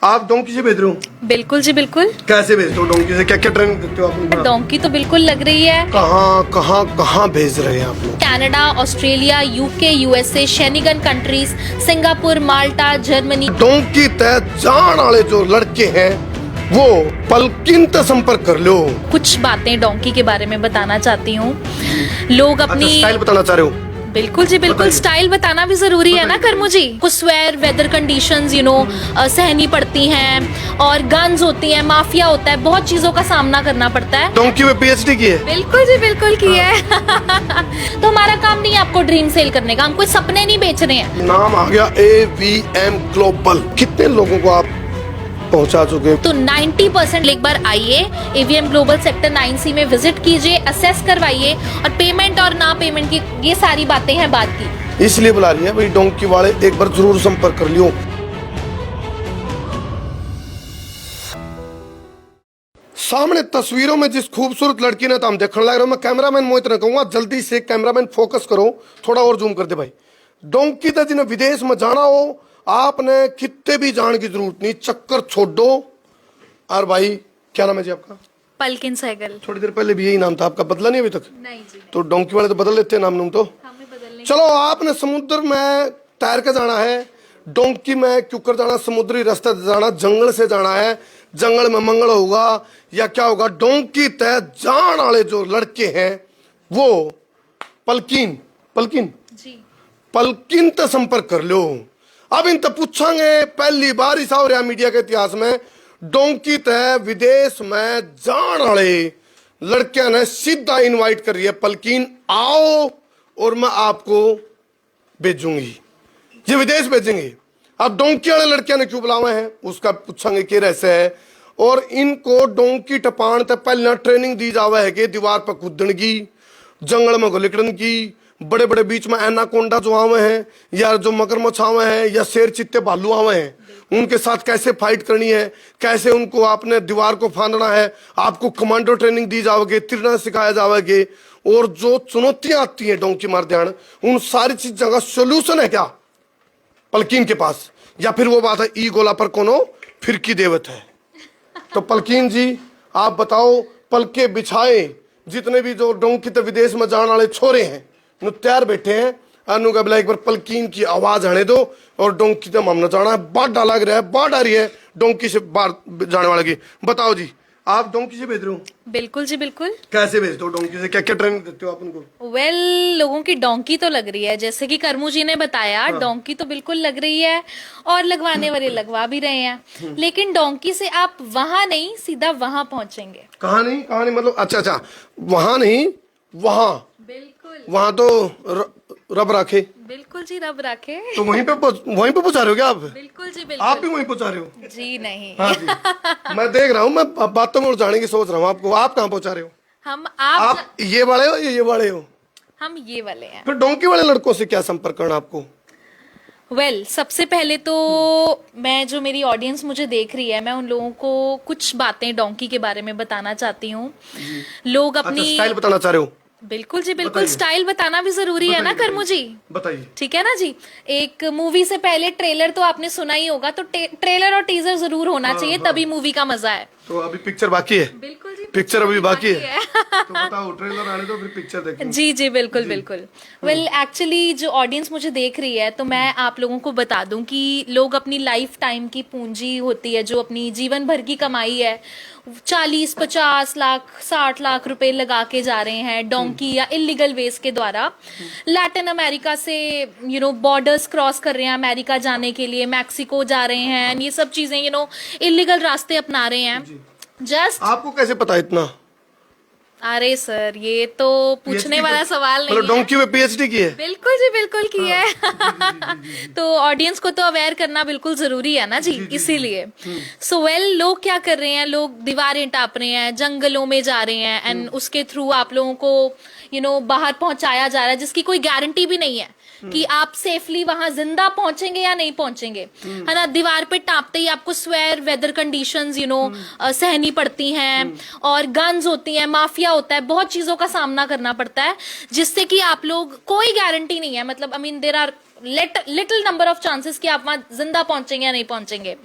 आप डोंकी से भेज रहे हो? बिल्कुल जी बिल्कुल। कैसे भेजते हो डोंकी से? क्या क्या ट्रेनिंग देते हो आप उनको? डोंकी तो बिल्कुल लग रही है। कहाँ कहाँ कहाँ भेज रहे हैं आप लोग? Canada, Australia, UK, USA, Schengen countries, Singapore, Malta, Germany. Donkey तय जान वाले जो लड़के हैं वो पलकिन से संपर्क कर लो। कुछ बातें डोंकी के बारे में बताना चाहती हूँ। लोग अपनी स्टाइल बताना चाह रहे हो? बिल्कुल जी बिल्कुल। बताइए। स्टाइल बताना भी जरूरी है ना कर्मू जी। कुछ स्वेयर वेदर कंडीशंस सहनी पड़ती हैं, और गन्स होती हैं, माफिया होता है, बहुत चीजों का सामना करना पड़ता है। डोंकी में पीएचडी की है? बिल्कुल जी बिल्कुल की है। तो हमारा काम नहीं है आपको ड्रीम सेल करने का, हम कोई सपने नहीं बेच रहे हैं। नाम आ गया AVM ग्लोबल। कितने लोगों को आप पहुंचा चुके हैं? तो 90% एक बार आइए, AVM ग्लोबल सेक्टर 9C में विजिट कीजिए, असेस करवाइए, और पेमेंट और ना पेमेंट की ये सारी बातें हैं बात की। इसलिए बुला रही है भाई डोंकी वाले, एक बार जरूर संपर्क कर लियो। सामने तस्वीरों में जिस खूबसूरत लड़की ने तो हम देखने लग रहे हो, मैं कैमरामैन मोहित ने कहूंगा जल्दी से कैमरामैन फोकस करो, थोड़ा और जूम कर दे भाई। डोंकी तो जिन्हें विदेश में जाना हो, आपने कितने भी जाने की जरूरत नहीं, चक्कर छोड़ दो। और भाई क्या नाम है जी आपका? पलकिन सहगल। थोड़ी देर पहले भी यही नाम था आपका, बदला नहीं अभी तक? नहीं जी, तो डोंकी वाले तो बदल लेते हैं नाम नूम तो। हमें बदलने। चलो आपने समुद्र में तैर के जाना है, डोंकी में क्यों कर जाना, समुद्री रास्ते से जाना, जंगल से जाना है, जंगल में मंगल होगा या क्या होगा। डोंकी तय जान वाले जो लड़के हैं वो पलकिन पलकिन जी पलकिन तो संपर्क कर लो। अब इन तो पूछांगे, पहली बार इस और मीडिया के इतिहास में डोंकी तय विदेश में जान वाले लड़कियां ने सीधा इनवाइट कर रही है, पलकिन आओ और मैं आपको भेजूंगी, ये विदेश भेजेंगे। अब डोंकी वाले लड़कियां ने क्यों बुलावे हैं उसका पूछांगे कि रहस्य है। और इनको डोंकी टपान तक पहले ट्रेनिंग दी जावे है कि दीवार पर कूदन की, जंगल में घुलिकड़न की, बड़े बड़े बीच में एनाकोंडा जो आवे हैं या जो मगरमच्छ आवे हैं या शेर चित्ते भालू आवे हैं, उनके साथ कैसे फाइट करनी है, कैसे उनको आपने दीवार को फांदना है, आपको कमांडो ट्रेनिंग दी जाओगे, तीरना सिखाया जाओगे। और जो चुनौतियां आती हैं डोंकी मार ध्यान, उन सारी चीजों का सोल्यूशन है क्या पलकिन के पास, या फिर वो बात है ई गोला पर कोनो फिरकी देवत है। तो पलकिन जी आप बताओ, पलके बिछाए जितने भी जो डोंकी तो विदेश में जाने वाले छोरे हैं नु तैयार बैठे हैं, अनु का एक बार पलकिन की आवाज आने दो और डोंकी तो हमने जाना है। बाढ़ लग रहा है, बाढ़ आ रही है डोंकी से बाहर जाने वाले की। बताओ जी आप डोंकी से भेज रहे हो? बिल्कुल जी बिल्कुल। कैसे भेजते हो डोंकी से? क्या क्या ट्रेनिंग देते हो आप उनको? वेल लोगों की डोंकी तो लग रही है, जैसे कि कर्मू जी ने बताया, डोंकी तो बिल्कुल लग रही है, और लगवाने वाले लगवा भी रहे हैं। लेकिन डोंकी से आप वहां नहीं, सीधा वहां पहुंचेंगे। कहाँ नहीं मतलब? अच्छा वहां नहीं, वहां। बिल्कुल वहां तो रब रखे। बिल्कुल जी, रब रखे। तो वहीं पे पहुंचा रहे हो क्या आप? बिल्कुल जी आप बिल्कुल। भी वहीं पहुंचा रहे हो? जी नहीं। हाँ जी मैं देख रहा हूँ, मैं बातों में उलझाने की सोच रहा हूँ आपको। आप कहाँ पहुंचा रहे हो? हम आप ये वाले हो या ये वाले हो? हम ये वाले हैं। फिर डोंकी वाले लड़कों से क्या संपर्क करना आपको? सबसे पहले तो मैं, जो मेरी ऑडियंस मुझे देख रही है, मैं उन लोगों को कुछ बातें डोंकी के बारे में बताना चाहती हूँ। लोग अपनी स्टाइल बताना चाह रहे हो? बिल्कुल जी बिल्कुल। बताइए। स्टाइल बताना भी जरूरी है ना कर्मू जी। बताइए। ठीक है ना जी। एक मूवी से पहले ट्रेलर तो आपने सुना ही होगा, तो ट्रेलर और टीजर जरूर होना चाहिए, तभी मूवी का मजा है। तो अभी पिक्चर बाकी है? बिल्कुल जी, पिक्चर अभी बाकी है। तो बताओ, ट्रेलर आने दो फिर पिक्चर देखेंगे। जी जी बिल्कुल बिल्कुल। एक्चुअली जो ऑडियंस मुझे देख रही है, तो मैं आप लोगों को बता दूं कि लोग अपनी लाइफ टाइम की पूंजी होती है, जो अपनी जीवन भर की कमाई है, 40-50 लाख 60 लाख रुपए लगा के जा रहे हैं डोंकी या इलीगल वेज के द्वारा। लैटिन अमेरिका से बॉर्डर्स क्रॉस कर रहे हैं अमेरिका जाने के लिए, मैक्सिको जा रहे हैं, ये सब चीजें इलीगल रास्ते अपना रहे हैं। जस्ट आपको कैसे पता इतना? अरे सर, ये तो पूछने वाला सवाल नहीं है। डोंकी में पीएचडी की है? बिल्कुल जी बिल्कुल की है। तो ऑडियंस को तो अवेयर करना बिल्कुल जरूरी है ना जी, इसीलिए। लोग क्या कर रहे हैं, लोग दीवारें टाप रहे हैं, जंगलों में जा रहे हैं, एंड उसके थ्रू आप लोगों को बाहर पहुंचाया जा रहा है, जिसकी कोई गारंटी भी नहीं है कि आप सेफली वहां जिंदा पहुंचेंगे या नहीं पहुंचेंगे, है ना। दीवार पे टापते ही आपको स्वेयर वेदर कंडीशंस सहनी पड़ती हैं, और गन्स होती हैं, माफिया होता है, बहुत चीजों का सामना करना पड़ता है, जिससे कि आप लोग, कोई गारंटी नहीं है, मतलब there are little number of chances कि आप वहां जिंदा पहुंचेंगे या नहीं पहुंचेंगे।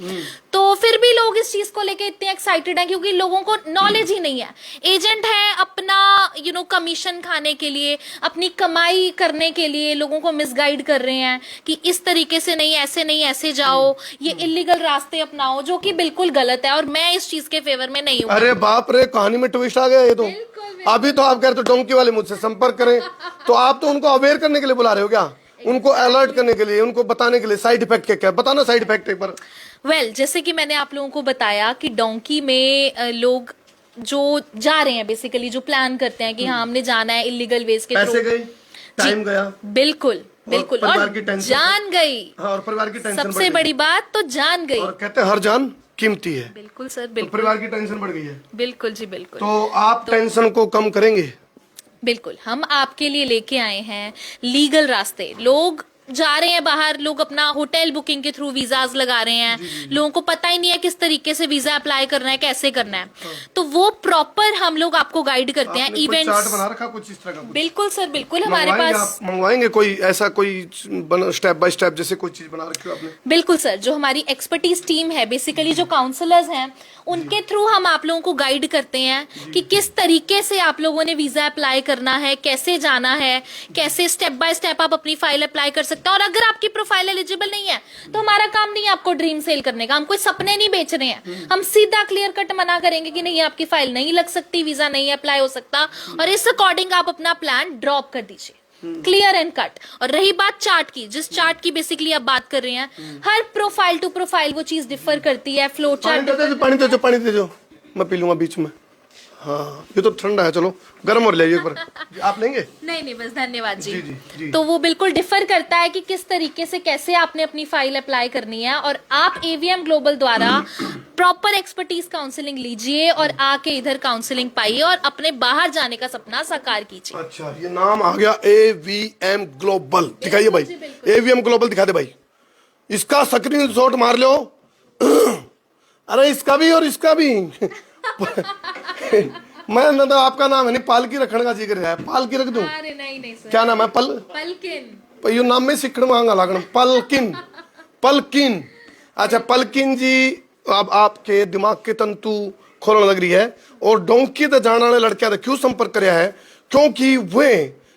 तो फिर फिर भी लोग इस चीज को लेके इतने एक्साइटेड हैं क्योंकि लोगों को नॉलेज ही नहीं है। एजेंट है अपना कमीशन खाने के लिए, अपनी कमाई करने के लिए लोगों को मिसगाइड कर रहे हैं कि इस तरीके से नहीं, ऐसे जाओ, ये इलीगल रास्ते अपनाओ, जो कि बिल्कुल गलत है और मैं इस चीज के फेवर में नहीं हूँ। अरे बाप रे, कहानी में ट्विस्ट आ गया ये तो। अभी तो आप कह रहे थे डोंकी वाले मुझसे संपर्क करें, तो आप तो उनको अवेयर करने के लिए बुला रहे हो क्या? उनको अलर्ट करने के लिए, उनको बताने के लिए साइड इफेक्ट क्या बताना, साइड इफेक्ट एक बार। वेल, जैसे कि मैंने आप लोगों को बताया कि डोंकी में लोग जो जा रहे हैं, बेसिकली जो प्लान करते हैं कि हाँ हमने जाना है इलीगल वेज के पैसे थ्रू, गए, टाइम गया, बिल्कुल बिल्कुल, परिवार की और टेंशन, जान गई। हाँ, और परिवार की टेंशन सबसे बड़ी बात तो जान गई। और कहते हैं हर जान कीमती है। बिल्कुल सर, तो बिल्कुल, परिवार की टेंशन बढ़ गई है। बिल्कुल जी बिल्कुल। तो आप टेंशन को कम करेंगे? बिल्कुल, हम आपके लिए लेके आए हैं लीगल रास्ते। लोग जा रहे हैं बाहर, लोग अपना होटल बुकिंग के थ्रू वीजाज लगा रहे हैं, लोगों को पता ही नहीं है किस तरीके से वीजा अप्लाई करना है, कैसे करना है, तो वो प्रॉपर हम लोग आपको गाइड करते हैं। इवेंट्स चार्ट बना रखा कुछ इस तरह का? बिल्कुल सर, बिल्कुल, हमारे पास मंगवाएंगे कोई ऐसा, कोई स्टेप बाय स्टेप जैसे कोई चीज बना रखी हो आपने? बिल्कुल सर, जो हमारी एक्सपर्टीज टीम है, बेसिकली जो काउंसलर्स हैं, उनके थ्रू हम आप लोगों को गाइड करते हैं कि किस तरीके से आप लोगों ने वीजा अप्लाई करना है, कैसे जाना है, कैसे स्टेप बाय स्टेप आप अपनी फाइल अप्लाई कर सकते हैं। और अगर आपकी प्रोफाइल एलिजिबल नहीं है तो हमारा काम नहीं है आपको ड्रीम सेल करने का, हम कोई सपने नहीं बेच रहे हैं, हम सीधा क्लियर कट मना करेंगे कि नहीं, आपकी फाइल नहीं लग सकती, वीजा नहीं अप्लाई हो सकता, और इस अकॉर्डिंग आप अपना प्लान ड्रॉप कर दीजिए, क्लियर एंड कट। और रही बात चार्ट की, जिस चार्ट की बेसिकली आप बात कर रहे हैं, हर प्रोफाइल टू प्रोफाइल वो चीज डिफर करती है। फ्लो चार्ट, पानी दे दो, मैं पी लूंगा बीच में। हाँ, ये तो ठंडा है, चलो गर्म हो जाइए पर। आप लेंगे? नहीं बस धन्यवाद जी। जी। तो वो बिल्कुल डिफर करता है कि किस तरीके से, कैसे आपने अपनी फाइल अप्लाई करनी है। और आप एवीएम ग्लोबल द्वारा प्रॉपर एक्सपर्टीज काउंसलिंग लीजिए और आके इधर काउंसलिंग पाइए और अपने बाहर जाने का सपना साकार कीजिए। अच्छा, ये नाम आ गया एवीएम ग्लोबल। दिखाइए भाई, एवीएम ग्लोबल दिखा दे भाई, इसका स्क्रीनशॉट मार लो। अरे इसका भी और इसका भी। मैं ना, तो आपका नाम है नहीं, पालकी रखने का जिक्र है, पालकी रख दूं? अरे नहीं सर। क्या नाम है? पलकिन। यो नाम में सिक्कड़ मांगा लागण, पलकिन। अच्छा पलकिन जी, अब आपके दिमाग के तंतु खोलने लग रही है। और डोंकी ते जाने वाले लड़कियां क्यों संपर्क कराया है? क्योंकि वे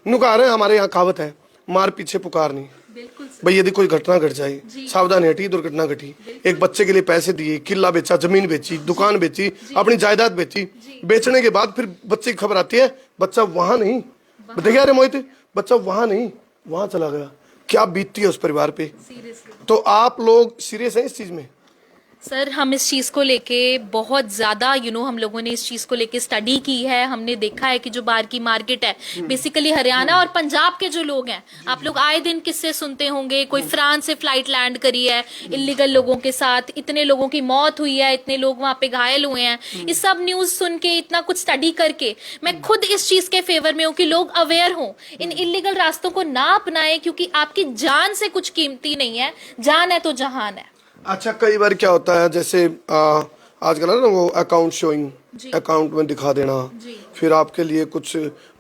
नुका रहे, हमारे यहाँ कहावत है, मार पीछे पुकार नहीं। बिल्कुल सर। भाई यदि कोई घटना घट जाए, सावधान हटी, दुर्घटना घटी, एक बच्चे के लिए पैसे दिए, किला बेचा, जमीन बेची, दुकान बेची, अपनी जायदाद बेची, बेचने के बाद फिर बच्चे की खबर आती है, बच्चा वहां नहीं, देखिए अरे मोहित, बच्चा वहां नहीं, वहां चला गया, क्या बीतती है उस परिवार पे। तो आप लोग सीरियस हैं इस चीज में? सर, हम इस चीज़ को लेके बहुत ज़्यादा हम लोगों ने इस चीज़ को लेके स्टडी की है। हमने देखा है कि जो बाहर की मार्केट है, बेसिकली हरियाणा और पंजाब के जो लोग हैं, आप लोग आए दिन किस्से सुनते होंगे, कोई फ्रांस से फ्लाइट लैंड करी है इलीगल लोगों के साथ, इतने लोगों की मौत हुई है, इतने लोग वहाँ पे घायल हुए हैं। ये सब न्यूज़ सुन के, इतना कुछ स्टडी करके, मैं खुद इस चीज़ के फेवर में हूँ कि लोग अवेयर हों, इन इलीगल रास्तों को ना अपनाएं, क्योंकि आपकी जान से कुछ कीमती नहीं है, जान है तो जहान है। अच्छा, कई बार क्या होता है, जैसे आजकल है ना वो अकाउंट शोइंग, अकाउंट में दिखा देना, फिर आपके लिए कुछ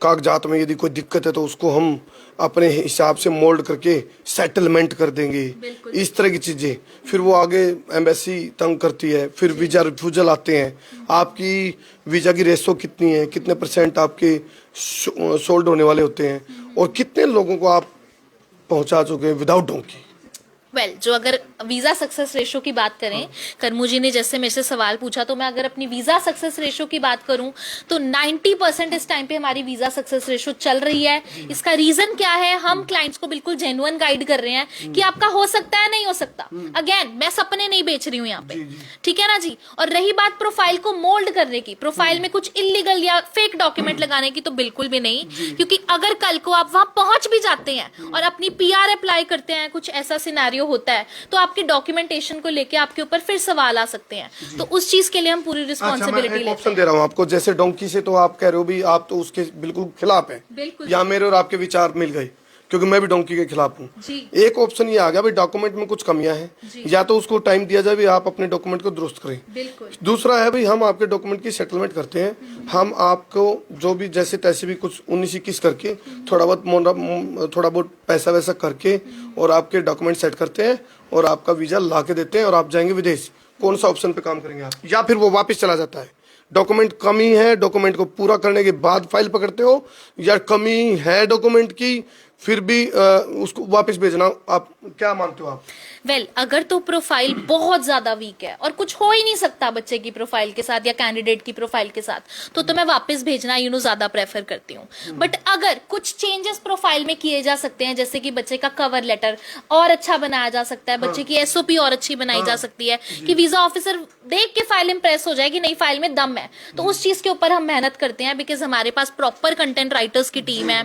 कागजात में यदि कोई दिक्कत है तो उसको हम अपने हिसाब से मोल्ड करके सेटलमेंट कर देंगे, इस तरह की चीजें। फिर वो आगे एम्बेसी तंग करती है, फिर वीजा रिफ्यूजल आते हैं। आपकी वीजा की रेशो कितनी है, कितने % आपके सोल्ड होने वाले होते हैं, और कितने लोगों को आप पहुंचा चुके हैं विदाउट डोंकी? वेल, जो अगर वीजा सक्सेस रेशो की बात करें, करमू जी ने जैसे मेरे से सवाल पूछा, तो मैं अगर अपनी वीजा सक्सेस रेशो की बात करूं तो 90% इस टाइम पे हमारी वीजा सक्सेस रेशो चल रही है। इसका रीजन क्या है? हम क्लाइंट्स को बिल्कुल जेन्युइन गाइड कर रहे हैं कि आपका हो सकता है, नहीं हो सकता। अगेन, मैं सपने नहीं बेच रही हूँ यहाँ पे, ठीक है ना जी। और रही बात प्रोफाइल को मोल्ड करने की, प्रोफाइल में कुछ इलीगल या फेक डॉक्यूमेंट लगाने की, तो बिल्कुल भी नहीं, क्योंकि अगर कल को आप वहां पहुंच भी जाते हैं और अपनी PR अप्लाई करते हैं, कुछ ऐसा सिनेरियो होता है, तो आपके डॉक्यूमेंटेशन को लेके आपके ऊपर फिर सवाल आ सकते हैं। तो उस चीज के लिए हम पूरी रिस्पॉन्सिबिलिटी लेते हैं। ऑप्शन दे रहा हूँ आपको, जैसे डोंकी से तो आप कह रहे हो भी आप तो उसके बिल्कुल खिलाफ हैं, या मेरे और आपके विचार मिल गए, क्योंकि मैं भी डोंकी के खिलाफ हूँ। एक ऑप्शन ये आ गया भाई, डॉक्यूमेंट में कुछ कमियां हैं, या तो उसको टाइम दिया जाए, आप अपने डॉक्यूमेंट को दुरुस्त करें। दूसरा है भाई, हम आपके डॉक्यूमेंट की सेटलमेंट करते हैं, हम आपको जो भी जैसे तैसे भी कुछ 19-21 करके थोड़ा बहुत पैसा वैसा करके और आपके डॉक्यूमेंट सेट करते हैं और आपका वीजा ला के देते हैं और आप जाएंगे विदेश। कौन सा ऑप्शन पे काम करेंगे आप, या फिर वो वापस चला जाता है? डॉक्यूमेंट कमी है, डॉक्यूमेंट को पूरा करने के बाद फाइल पकड़ते हो, या कमी है डॉक्यूमेंट की फिर भी उसको वापस भेजना, आप क्या मानते हो आप? वेल अगर तो प्रोफाइल बहुत ज्यादा वीक है और कुछ हो ही नहीं सकता बच्चे की प्रोफाइल के साथ या कैंडिडेट की प्रोफाइल के साथ, तो मैं वापस भेजना ज्यादा प्रेफर करती हूँ। बट अगर कुछ चेंजेस प्रोफाइल में किए जा सकते हैं, जैसे कि बच्चे का कवर लेटर और अच्छा बनाया जा सकता है, बच्चे की एसओपी और अच्छी बनाई जा सकती है, कि वीजा ऑफिसर देख के फाइल इंप्रेस हो जाए कि नहीं फाइल में दम है, तो उस चीज के ऊपर हम मेहनत करते हैं, बिकॉज हमारे पास प्रॉपर कंटेंट राइटर्स की टीम है।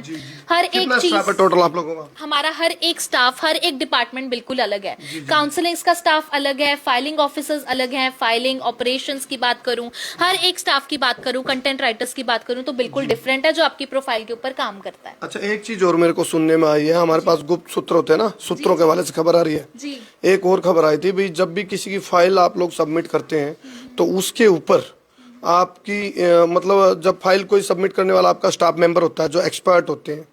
हर एक कितना चीज स्टाफ है टोटल आप लोगों का? हमारा हर एक स्टाफ, हर एक डिपार्टमेंट बिल्कुल अलग है। काउंसलिंग का स्टाफ अलग है, फाइलिंग ऑफिसर्स अलग हैं, फाइलिंग ऑपरेशंस की बात करूं, हर एक स्टाफ की बात करूं, कंटेंट राइटर्स की बात करूं, तो बिल्कुल डिफरेंट है जो आपकी प्रोफाइल के ऊपर काम करता है। अच्छा, एक चीज और मेरे को सुनने में आई है, हमारे पास गुप्त सूत्र होते हैं ना, सूत्रों के हवाले से खबर आ रही है जी। एक और खबर आई थी भाई, जब भी किसी की फाइल आप लोग सबमिट करते हैं तो उसके ऊपर आपकी मतलब जब फाइल कोई सबमिट करने वाला आपका स्टाफ मेंबर होता है जो एक्सपर्ट होते हैं,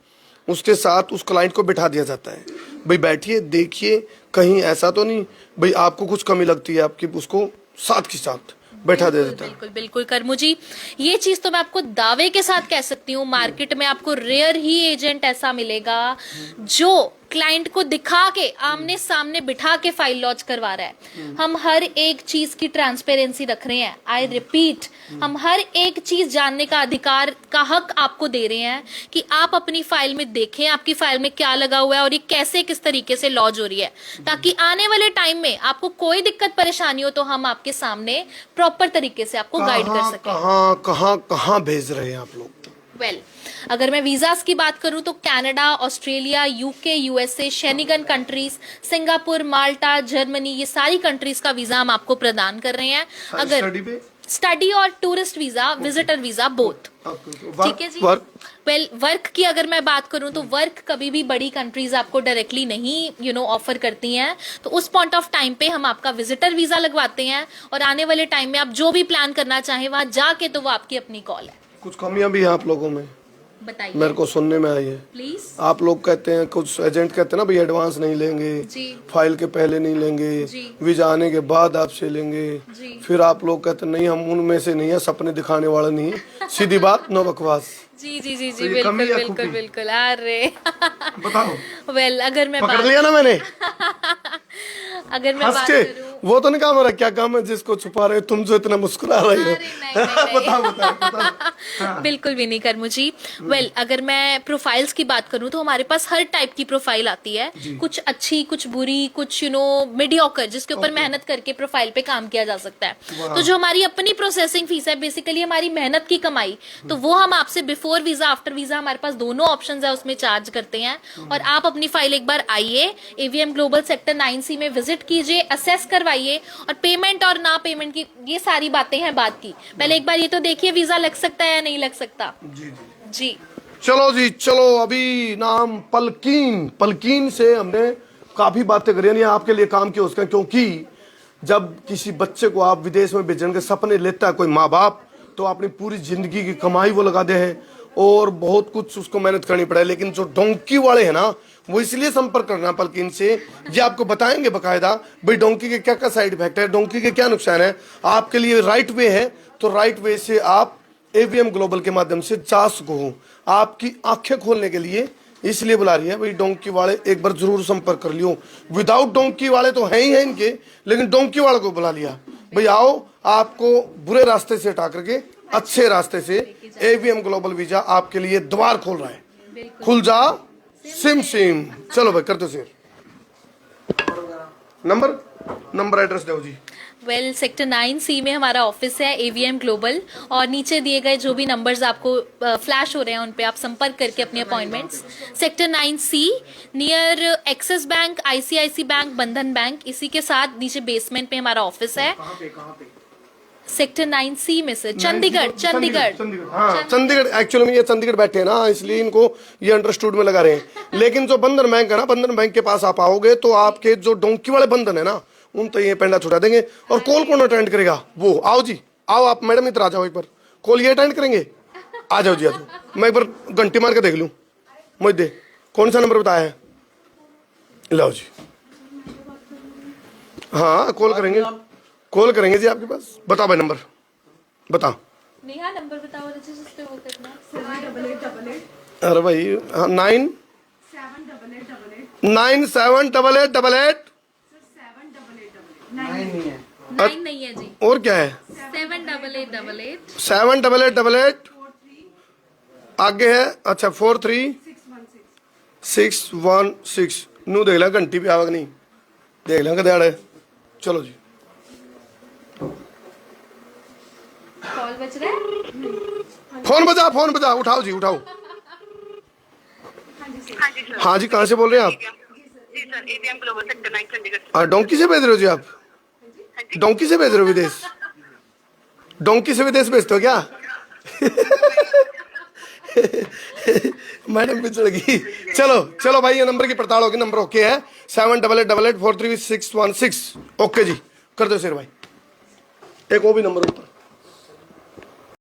उसके साथ उस क्लाइंट को बिठा दिया जाता है, भाई बैठिए देखिए कहीं ऐसा तो नहीं भाई आपको कुछ कमी लगती है आपकी, उसको साथ के साथ बैठा दे देता है। बिल्कुल बिल्कुल करमू जी, ये चीज तो मैं आपको दावे के साथ कह सकती हूँ, मार्केट में आपको रेयर ही एजेंट ऐसा मिलेगा जो क्लाइंट को दिखा के आमने सामने बिठा के फाइल लॉन्च करवा रहा है। हम हर एक चीज की ट्रांसपेरेंसी रख रहे हैं, आई रिपीट, हम हर एक चीज जानने का अधिकार का हक आपको दे रहे हैं कि आप अपनी फाइल में देखें आपकी फाइल में क्या लगा हुआ है और ये कैसे किस तरीके से लॉन्च हो रही है, ताकि आने वाले टाइम में आपको कोई दिक्कत परेशानी हो तो हम आपके सामने प्रॉपर तरीके से आपको गाइड कर सकें। कहाँ कहाँ कहाँ भेज रहे हैं आप लोग? वेल अगर मैं वीजास की बात करूं तो Canada, Australia, UK, USA, Schengen countries, Singapore, Malta, Germany, ये सारी कंट्रीज का वीजा हम आपको प्रदान कर रहे हैं। अगर स्टडी और tourist visa, visitor visa, both. ठीक है जी। वर्क की अगर मैं बात करूं तो वर्क कभी भी बड़ी कंट्रीज आपको डायरेक्टली नहीं ऑफर करती हैं, तो उस पॉइंट ऑफ टाइम पे हम आपका विजिटर वीजा लगवाते हैं, और आने वाले टाइम में आप जो भी प्लान करना चाहें वहां जाके तो वो आपकी अपनी कॉल है। कुछ कमियां भी हैं आप लोगों में, बताइए, मेरे को सुनने में आई है। प्लीज। आप लोग कहते हैं, कुछ एजेंट कहते हैं ना भाई एडवांस नहीं लेंगे जी। फाइल के पहले नहीं लेंगे जी। वीजा आने के बाद आपसे लेंगे जी। फिर आप लोग कहते हैं नहीं हम उनमें से नहीं है, सपने दिखाने वाला नहीं, सीधी बात, नो बकवास। जी जी जी तो जी, ये बिल्कुल कमी या बिल्कुल खूबी? बिल्कुल। अरे बताओ। वेल अगर मैं पकड़ लिया ना मैंने? अगर मैं हंस बात के करूं, वो तो नहीं कहा मेरा क्या काम है जिसको छुपा रहे हो तुम, जो इतना मुस्कुरा रही हो। अरे नहीं। बताओ बताओ। बिल्कुल भी नहीं करमू जी। वेल अगर मैं प्रोफाइल्स की बात करूं तो हमारे पास हर टाइप की प्रोफाइल आती है, कुछ अच्छी, कुछ बुरी, कुछ मीडियोकर, जिसके ऊपर मेहनत करके प्रोफाइल पे काम किया जा सकता है। तो जो हमारी अपनी प्रोसेसिंग फीस है, बेसिकली हमारी मेहनत की कमाई, तो वो हम आपसे बिफोर वीजा आफ्टर वीजा, हमारे पास दोनों ऑप्शंस है, उसमें चार्ज करते हैं। और आप अपनी फाइल एक बार आइए, एवीएम ग्लोबल सेक्टर 9C में विजिट कीजिए, असेस करवाइए, और पेमेंट और ना पेमेंट की ये सारी बातें हैं बात की। पहले एक बार ये तो देखिए वीजा लग सकता है या नहीं लग सकता। जी जी चलो जी चलो, अभी नाम पलकीन से हमने काफी बातें करी, यानी आपके लिए काम किया उसका, क्योंकि जब किसी बच्चे को आप विदेश में भेजने के सपने लेता है कोई माँ बाप, तो अपनी पूरी जिंदगी की कमाई वो लगा दे है और बहुत कुछ उसको मेहनत करनी पड़े। लेकिन जो डोंकी वाले हैं ना, वो इसलिए संपर्क करना पलकीन से, ये आपको बताएंगे बकायदा भाई डोंकी के क्या क्या साइड इफेक्ट है, डोंकी के क्या नुकसान है। आपके लिए राइट वे है, तो राइट वे से आप एवीएम ग्लोबल के माध्यम से जा सको, आपकी आंखें खोलने के लिए इसलिए बुला रही है भाई। डोंकी वाले एक बार जरूर संपर्क कर लियो, विदाउट डोंकी वाले तो है ही है इनके, लेकिन डोंकी वाले को बुला लिया भाई, आओ आपको बुरे रास्ते से हटा करके अच्छे रास्ते से एवीएम ग्लोबल वीजा आपके लिए द्वार खोल रहा है। खुल जा सिम। चलो भाई कर दो शेयर, नंबर एड्रेस दो जी। वेल सेक्टर 9C में हमारा ऑफिस है एवीएम ग्लोबल, और नीचे दिए गए जो भी नंबर्स आपको फ्लैश हो रहे हैं उन पे आप संपर्क करके अपने appointments. Sector 9C near Axis bank, ICIC bank, Bandhan bank, इसी के साथ नीचे बेसमेंट पे हमारा ऑफिस है। सेक्टर 9C में से चंडीगढ़। हाँ चंडीगढ़, एक्चुअली में ये चंडीगढ़ बैठे हैं ना, इसलिए इनको ये अंडरस्टूड में लगा रहे हैं। लेकिन जो बंधन बैंक है ना, बंधन बैंक के पास आप आओगे तो आपके जो डोंकी वाले बंधन है ना, उन तो ये पेंडा छुटा देंगे। और कॉल कौन अटेंड करेगा? वो आओ जी, आओ आप मैडम इधर आ जाओ, एक बार कॉल ये अटेंड करेंगे। आ जाओ जी, आ जाओ, मैं एक बार घंटी मार के देख लूँ, मुझे दे कौन सा नंबर बताया है, लाओ जी। हाँ कॉल करेंगे, कॉल करेंगे जी आपके पास। बताओ भाई नंबर बताओ। नेहा नंबर बताओ रजिस्टर जिस पे वो करना है। अरे भाई हाँ 978888 9 नहीं है जी, और क्या है 7888 7888 आगे है अच्छा 43616 नू देख ला घंटी भी आवक नहीं देख लें कदे। चलो जी कॉल बज रहा है। फोन बजा उठाओ जी उठाओ। हाँ जी कहाँ से बोल रहे हैं आप? जी sir AVM global sector 9 Chandigarh से। डोंकी से भेज रहे हो जी आप? डोंकी से भेज रहे हो विदेश? डोंकी से विदेश भेजते हो क्या? मैडम भी चढ़ गई। चलो चलो भाई ये नंबर की पड़ताल होगी। नंबर ओके है 7888433616। ओके जी कर दो शेर भाई। एक वो भी नंबर ऊपर